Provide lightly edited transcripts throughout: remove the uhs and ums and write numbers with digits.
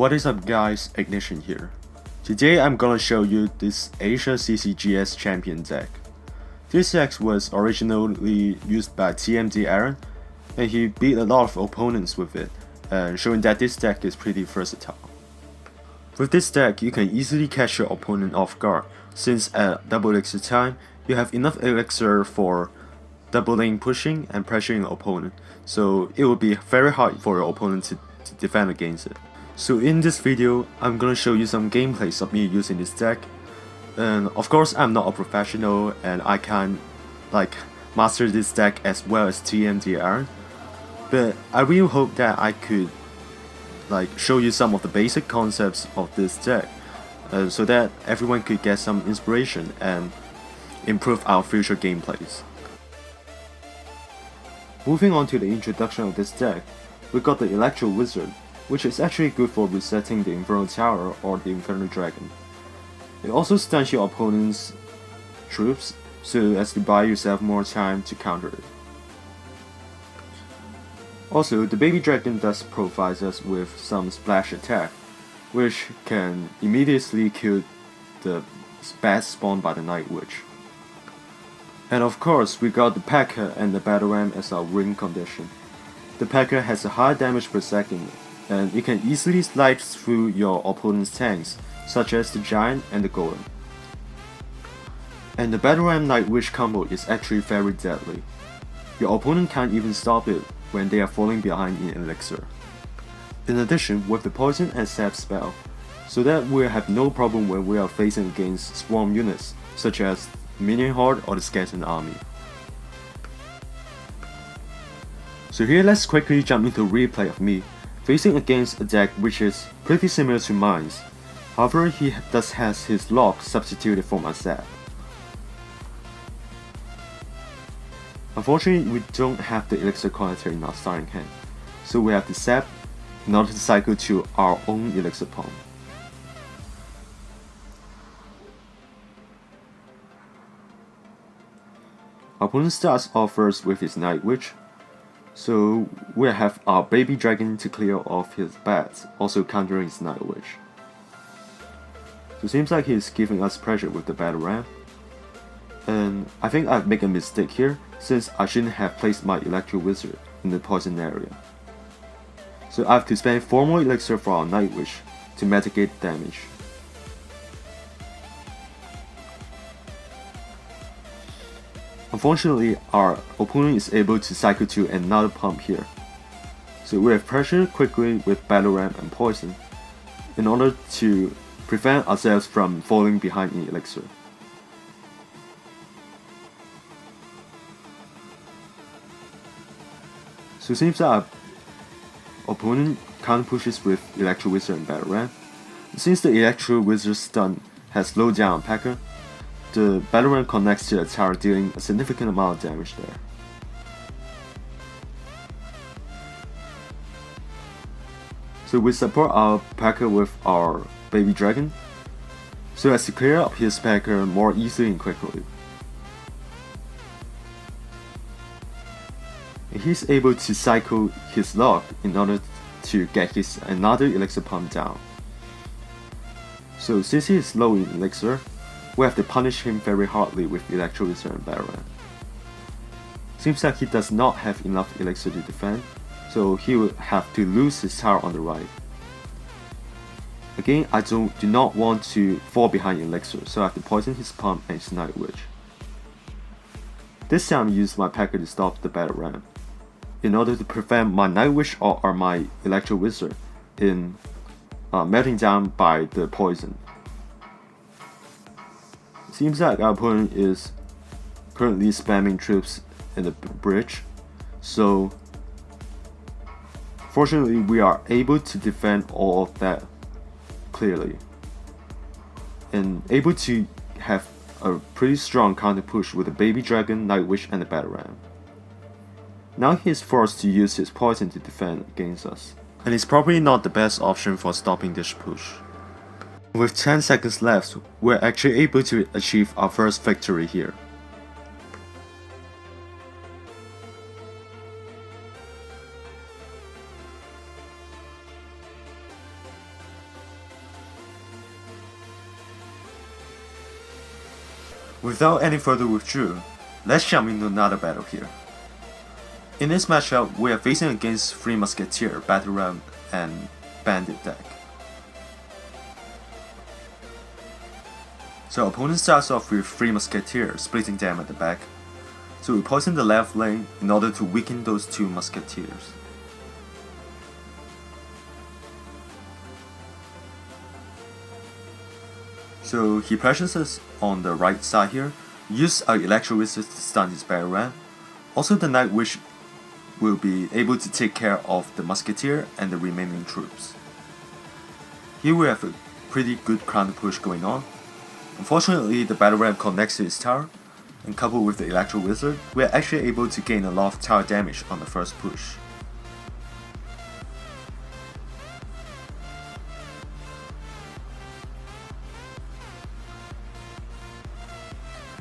What is up guys, Ignition here. Today I'm gonna show you this Asia CCGS champion deck. This deck was originally used by TMD Aaron, and he beat a lot of opponents with it, showing that this deck is pretty versatile. With this deck, you can easily catch your opponent off guard, since at double elixir time, you have enough elixir for doubling pushing and pressuring your opponent, so it will be very hard for your opponent to defend against it. So in this video, I'm gonna show you some gameplays of me using this deck. And of course, I'm not a professional and I can't master this deck as well as TMD Aaron. But I really hope that I could show you some of the basic concepts of this deck, so that everyone could get some inspiration and improve our future gameplays. Moving on to the introduction of this deck, we got the Electro Wizard, which is actually good for resetting the Inferno Tower or the Inferno Dragon. It also stuns your opponent's troops, so as to buy yourself more time to counter it. Also, the Baby Dragon does provide us with some splash attack, which can immediately kill the bats spawned by the Night Witch. And of course, we got the P.E.K.K.A. and the Battle Ram as our win condition. The P.E.K.K.A. has a high damage per second, and it can easily slide through your opponent's tanks, such as the Giant and the Golem. And the Battle Ram Night Witch combo is actually very deadly. Your opponent can't even stop it when they are falling behind in Elixir. In addition, with the Poison and Sap spell, so that we have no problem when we are facing against swarm units, such as Minion Horde or the Skeleton Army. So here let's quickly jump into a replay of me facing against a deck which is pretty similar to mine. However, he does has his lock substituted for my Sap. Unfortunately, we don't have the Elixir Collector in our starting hand, so we have the Sap in order to cycle to our own Elixir Palm. Our opponent starts off first with his Night Witch, so we have our Baby Dragon to clear off his bats, also countering his Night Witch. So it seems like he's giving us pressure with the Battle Ram, and I think I've made a mistake here, since I shouldn't have placed my Electro Wizard in the poison area. So I have to spend 4 more elixir for our Night Witch to mitigate damage. Unfortunately, our opponent is able to cycle to another pump here, so we have pressure quickly with Battle Ram and Poison in order to prevent ourselves from falling behind in Elixir. So it seems that our opponent counter pushes with Electro Wizard and Battle Ram. Since the Electro Wizard stun has slowed down P.E.K.K.A., the Battle Ram connects to the tower, dealing a significant amount of damage there. So we support our P.E.K.K.A. with our Baby Dragon, so as to clear up his P.E.K.K.A. more easily and quickly. And he's able to cycle his lock in order to get his another Elixir pump down. So since he is low in Elixir, we have to punish him very hardly with Electro Wizard and Battle Ram. Seems like he does not have enough Elixir to defend, so he will have to lose his tower on the right. Again, I do not want to fall behind in Elixir, so I have to poison his pump and his Night Witch. This time I use my P.E.K.K.A. to stop the Battle Ram, in order to prevent my Night Witch or my Electro Wizard in melting down by the poison. Seems like our opponent is currently spamming troops in the bridge, so fortunately we are able to defend all of that clearly, and able to have a pretty strong counter push with the Baby Dragon, Night Witch and the Battle Ram. Now he is forced to use his poison to defend against us, and it's probably not the best option for stopping this push. With 10 seconds left, we're actually able to achieve our first victory here. Without any further withdrew, let's jump into another battle here. In this matchup, we are facing against Three Musketeer, Battle Ram, and Bandit deck. So opponent starts off with Three Musketeers, splitting them at the back. So we poison the left lane in order to weaken those two Musketeers. So he pressures us on the right side here, use our Electro Wizard to stun his Battle Ram. Also the Night Wish will be able to take care of the Musketeer and the remaining troops. Here we have a pretty good counter push going on. Unfortunately, the Battle Ram connects to his tower, and coupled with the Electro Wizard, we are actually able to gain a lot of tower damage on the first push.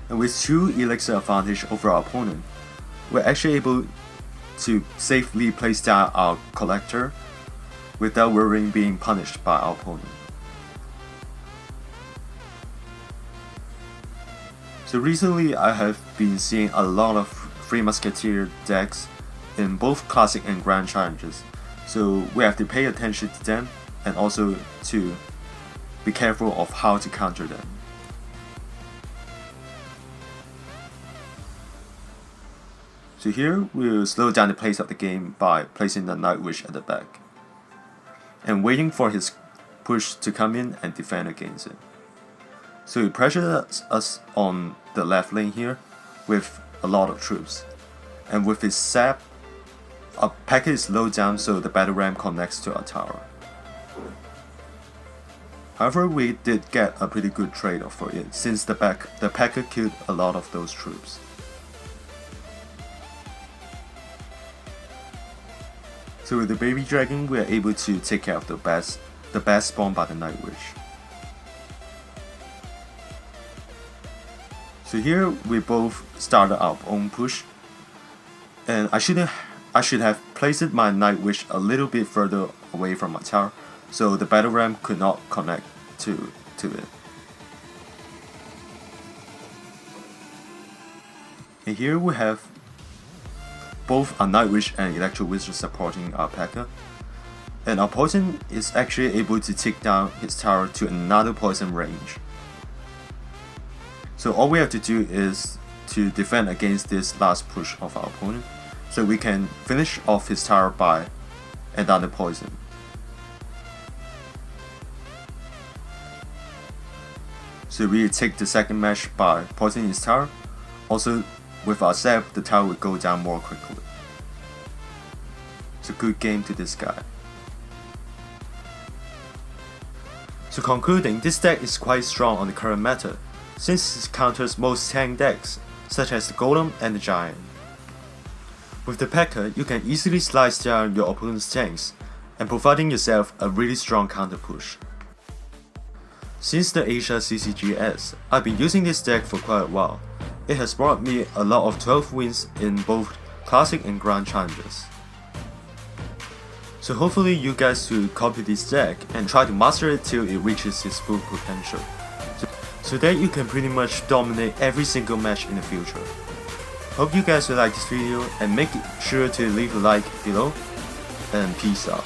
And with 2 elixir advantage over our opponent, we're actually able to safely place down our collector without worrying being punished by our opponent. So recently I have been seeing a lot of Three Musketeer decks in both Classic and Grand Challenges, so we have to pay attention to them and also to be careful of how to counter them. So here we'll slow down the pace of the game by placing the Night Wish at the back and waiting for his push to come in and defend against it. So he pressures us on the left lane here with a lot of troops, and with his sap, our packet is slowed down so the Battle Ram connects to our tower. However, we did get a pretty good trade-off for it since the packet killed a lot of those troops. So with the Baby Dragon, we are able to take care of the best spawn by the Night Wish. So here we both started our own push, and I should have placed my Night Wish a little bit further away from my tower, so the Battle Ram could not connect to it. And here we have both our Night Wish and Electro Wizard supporting our P.E.K.K.A, and our poison is actually able to take down his tower to another poison range. So all we have to do is to defend against this last push of our opponent, so we can finish off his tower by another poison. So we take the second match by poisoning his tower. Also, with our sap, the tower will go down more quickly. It's a good game to this guy. So concluding, this deck is quite strong on the current meta, since it counters most tank decks, such as the Golem and the Giant. With the P.E.K.K.A, you can easily slice down your opponent's tanks, and providing yourself a really strong counter push. Since the Asia CCGS, I've been using this deck for quite a while. It has brought me a lot of 12 wins in both Classic and Grand Challenges. So hopefully you guys will copy this deck and try to master it till it reaches its full potential, so that you can pretty much dominate every single match in the future. Hope you guys will like this video, and make sure to leave a like below, and peace out.